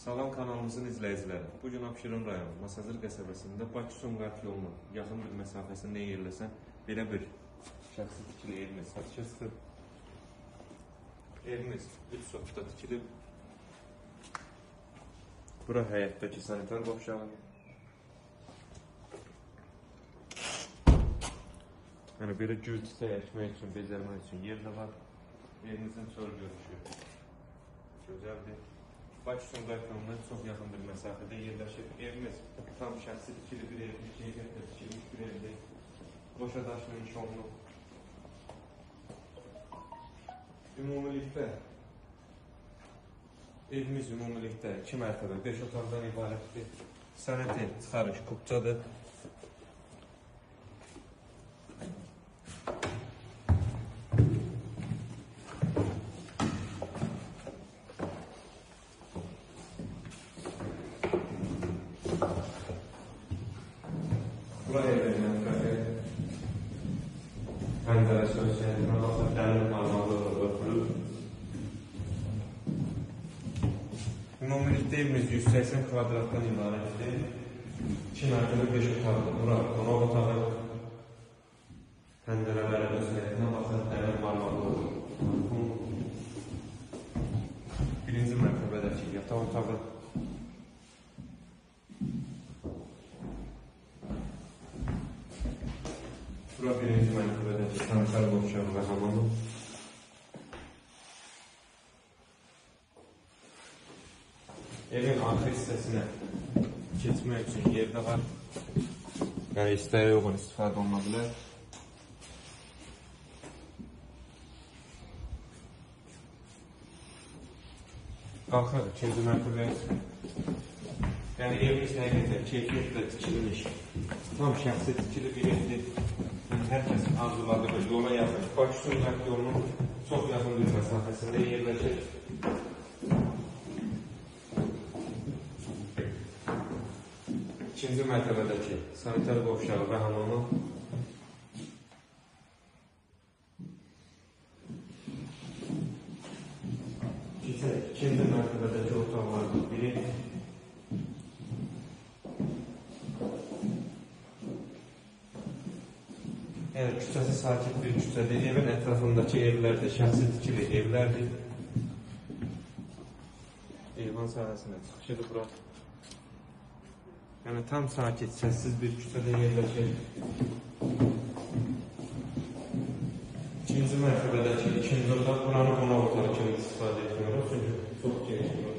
Salam kanalımızın izləyiciləri. Bugün Abşeron rayonu Masazır qəsəbəsində Bakı-Sumqayıt yolunun yaxın bir məsafəsində yerləşən belə bir şəxsi tikili evimiz satışa çıxıb. Evimiz 3 sotda tikilib. Bura həyətdəki sanitar qovşağı. Yəni belə gürültü əyləşmək üçün, bezəlmək üçün yer də var. Evimizin çöl görüşü gözəldir. Bakı-Sumqayıt yolundan çox yaxın bir məsafədə yerləşir. Evimiz tam şəxsi tikili bir evdir, keyfiyyətlə tikilmiş bir evdir. Boşa daşınmış olunub. Evimiz ümumilikdə 2 mərtəbə, 5 otaqdan ibarətdir. Sənəti çıxarış kubcadır. Buraya verilen kafe, pəncərə söyləyəcəyinə baxsa dəmir parmaqlarla örtülür. Ümumilikdə evimiz 180 kvadratdan ibarətdir. 2 mərtəbə 5 otaqdır. Bura qonaq otağı, pəncərələrə göstəriyinə baxsa dəmir parmaqlarla. Birinci mərtəbədəki yataq otağı. Bura birinci mərtəbədəki sanitar qovşağı və hamamı. Evin arxa hissəsinə keçmək üçün yer də var. Yəni istəyə uyğun istifadə oluna bilər. Qalxaq ikinci mərtəbəyə. Yəni evimiz həqiqətən keyfiyyətlə tikilmiş, tam şəxsi tikili bir evdir. Hər kəs arzuladığı yola yaxın, Bakı-Sumqayıt yolunun çox yaxın bir məsafəsində yerləşir. İkinci mərtəbədəki sanitar qovşağı və hamamı. İkinci mərtəbədəki otaqlardan biri. Yəni, küçəsi sakit bir küçədir. Evin ətrafındakı evlərdir, şəxsi tikili evlərdir. Eyvan sahəsinə çıxışıdır bura. Yəni, tam sakit, səssiz bir küçədə yerləşir. İkinci mərtəbədəki ikinci otaq buranı qonaq otağı kimi istifadə etmiyoruz. Çünki çox geniş bir